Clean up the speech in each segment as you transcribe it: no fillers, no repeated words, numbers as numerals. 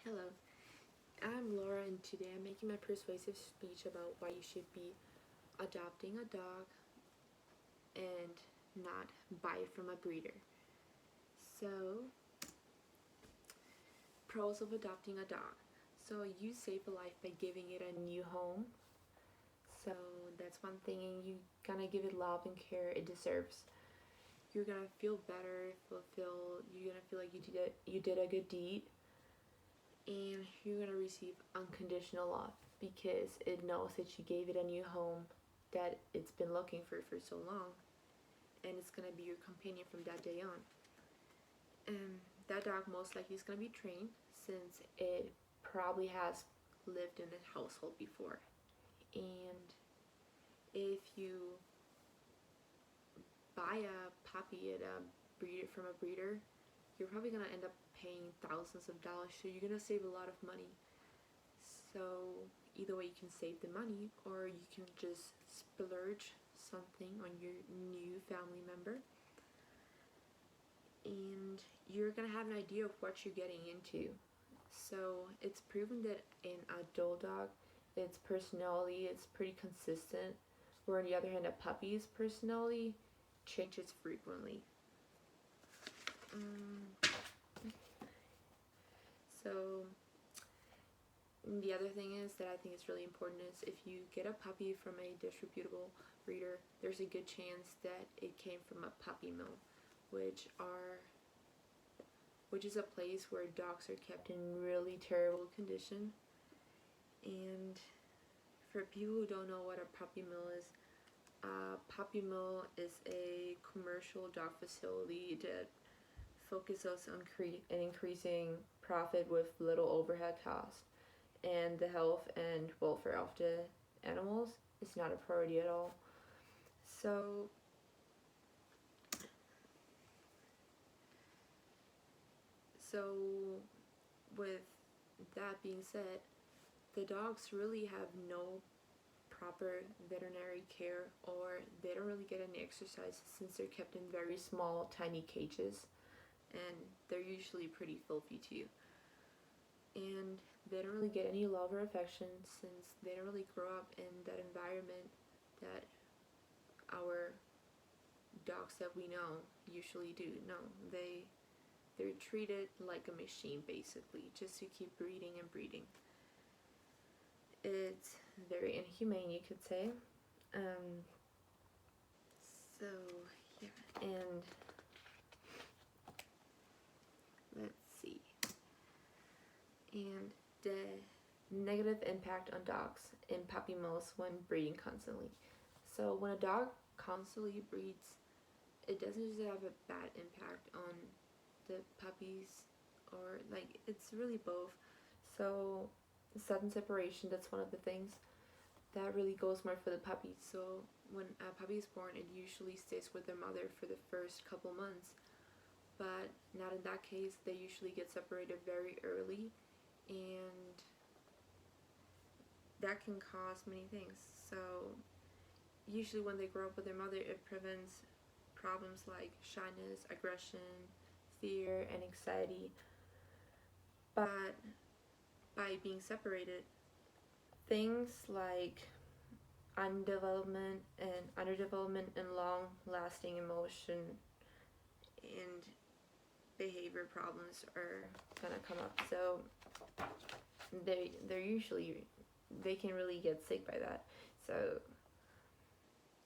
Hello, I'm Laura, and today I'm making my persuasive speech about why you should be adopting a dog and not buy it from a breeder. So, pros of adopting a dog. So, you save a life by giving it a new home. So, that's one thing, and you gonna give it love and care it deserves. You're gonna feel better, you're gonna feel like you did a good deed, and you're gonna receive unconditional love because it knows that you gave it a new home that it's been looking for so long, and it's gonna be your companion from that day on. And that dog most likely is gonna be trained since it probably has lived in a household before. And if you buy a puppy from a breeder, you're probably gonna end up paying thousands of dollars, so you're gonna save a lot of money. So either way, you can save the money, or you can just splurge something on your new family member, and you're gonna have an idea of what you're getting into. So it's proven that an adult dog, its personality is pretty consistent, where on the other hand, a puppy's personality changes frequently. So the other thing is that I think is really important is if you get a puppy from a disreputable breeder, there's a good chance that it came from a puppy mill, which is a place where dogs are kept in really terrible condition. And for people who don't know what a puppy mill is, a puppy mill is a commercial dog facility that focuses on increasing profit with little overhead costs, and the health and welfare of the animals is not a priority at all. So with that being said, the dogs really have no proper veterinary care, or they don't really get any exercise since they're kept in very small, tiny cages, and they're usually pretty filthy too. And they don't really get any love or affection since they don't really grow up in that environment that our dogs that we know usually do. No, they're treated like a machine basically, just to keep breeding and breeding. It's very inhumane, you could say. So yeah, and let's see. And the negative impact on dogs in puppy mills when breeding constantly. So when a dog constantly breeds, it doesn't just have a bad impact on the puppies, or like it's really both. So sudden separation, that's one of the things that really goes more for the puppy. So when a puppy is born, it usually stays with their mother for the first couple months, but not in that case. They usually get separated very early, and that can cause many things. So usually when they grow up with their mother, it prevents problems like shyness, aggression, fear, and anxiety. But by being separated, things like underdevelopment and long-lasting emotion and behavior problems are gonna come up. So they can really get sick by that. So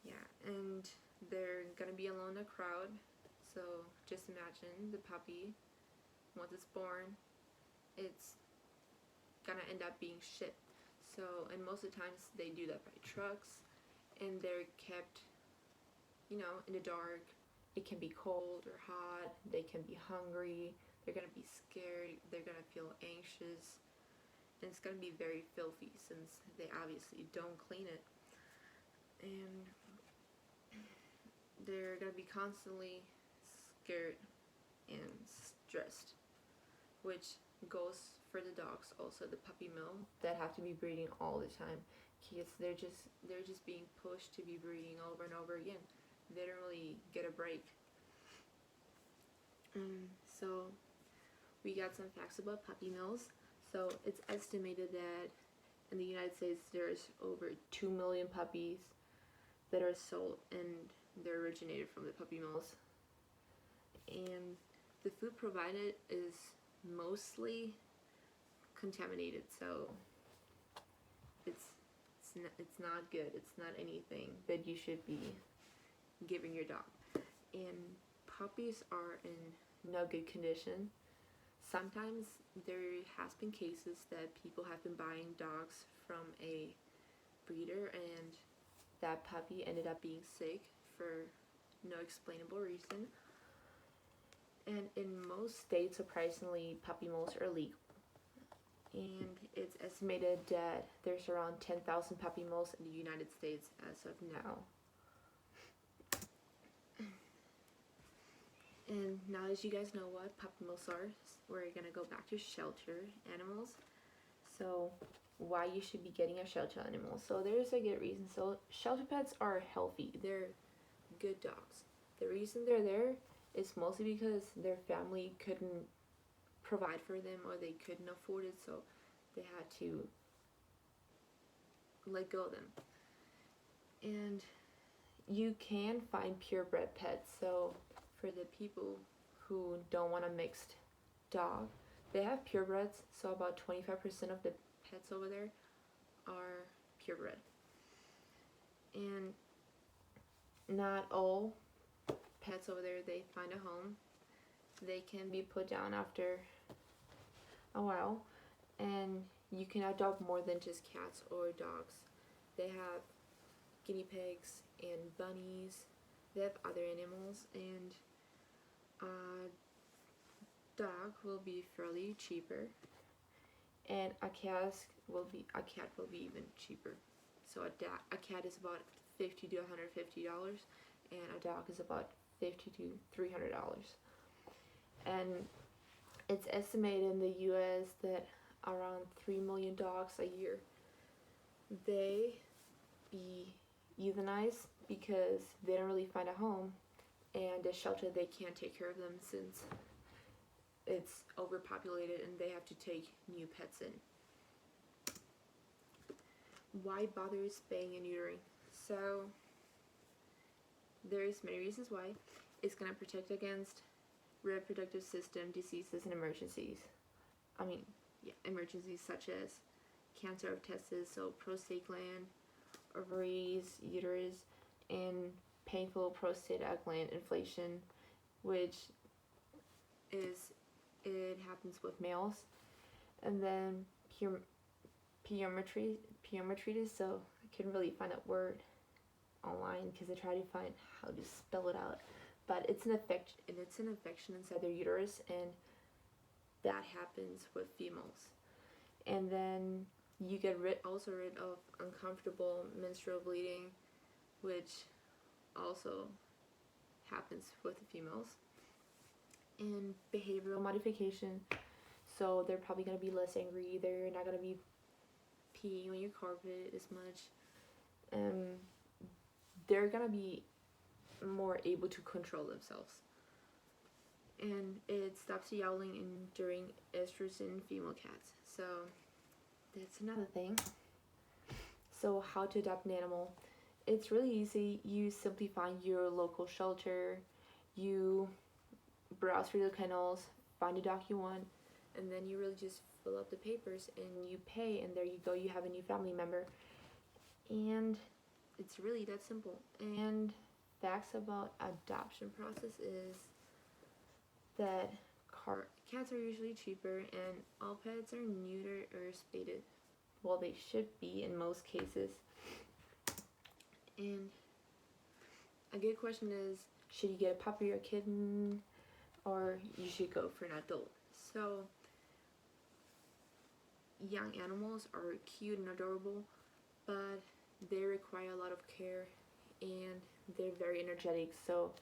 yeah, and they're gonna be alone in a crowd. So just imagine the puppy, once it's born, it's gonna end up being shipped. So, and most of the times they do that by trucks, and they're kept, in the dark. It can be cold or hot, they can be hungry, they're gonna be scared, they're gonna feel anxious, and it's gonna be very filthy since they obviously don't clean it. And they're gonna be constantly scared and stressed, which goes for the dogs also, the puppy mill, that have to be breeding all the time, because they're just being pushed to be breeding over and over again. They don't really get a break. So we got some facts about puppy mills. So it's estimated that in the United States there's over 2 million puppies that are sold, and they're originated from the puppy mills. And the food provided is mostly contaminated, so it's not good. It's not anything that you should be giving your dog. And puppies are in no good condition. Sometimes there has been cases that people have been buying dogs from a breeder and that puppy ended up being sick for no explainable reason. And in most states, surprisingly, puppy mills are legal. And it's estimated that there's around 10,000 puppy mills in the United States as of now. And now that you guys know what puppy mills are, we're gonna go back to shelter animals. So why you should be getting a shelter animal. So there's a good reason. So shelter pets are healthy. They're good dogs. The reason they're there is mostly because their family couldn't provide for them or they couldn't afford it, so they had to let go of them. And you can find purebred pets. So for the people who don't want a mixed dog, they have purebreds. So about 25% of the pets over there are purebred. And not all pets over there, they find a home. They can be put down after a while, and you can adopt more than just cats or dogs. They have guinea pigs and bunnies. They have other animals, and a dog will be fairly cheaper, and a cat will be even cheaper. So a cat is about $50 to $150, and a dog is about $50 to $300. And it's estimated in the U.S. that around 3 million dogs a year, they be euthanized because they don't really find a home, and the shelter, they can't take care of them since it's overpopulated and they have to take new pets in. Why bother spaying and neutering? So there's many reasons why. It's going to protect against reproductive system diseases and emergencies. Emergencies such as cancer of testes, so prostate gland, ovaries, uterus, and painful prostate gland inflation, which happens with males. And then pyometritis, so I couldn't really find that word online because I tried to find how to spell it out, but it's an infection inside their uterus, and that happens with females. And then you get rid of uncomfortable menstrual bleeding, which also happens with the females. And behavioral modification, so they're probably going to be less angry, they're not going to be peeing on your carpet as much, they're going to be more able to control themselves. And it stops yowling during estrus in female cats. So that's another thing. So how to adopt an animal. It's really easy. You simply find your local shelter, you browse through the kennels, find a dog you want, and then you really just fill out the papers and you pay, and there you go, you have a new family member. And it's really that simple. And facts about adoption process is that cats are usually cheaper, and all pets are neutered or spaded. Well, they should be in most cases. And a good question is, should you get a puppy or a kitten, or you should go for an adult? So young animals are cute and adorable, but they require a lot of care, and they're very energetic, so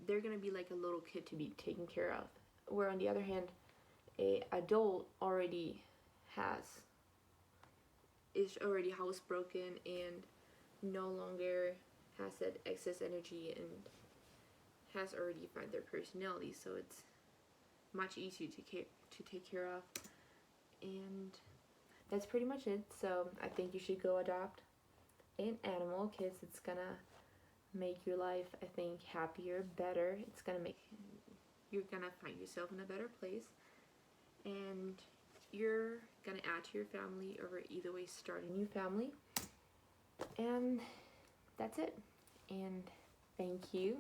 they're gonna be like a little kid to be taken care of. Where on the other hand, a adult is already housebroken and no longer has that excess energy and has already found their personality, so much easier to take care of. And that's pretty much it. So I think you should go adopt an animal, because it's gonna make your life, I think, happier, better. It's gonna make, you're gonna find yourself in a better place, and you're gonna add to your family, or either way start a new family. And that's it. And thank you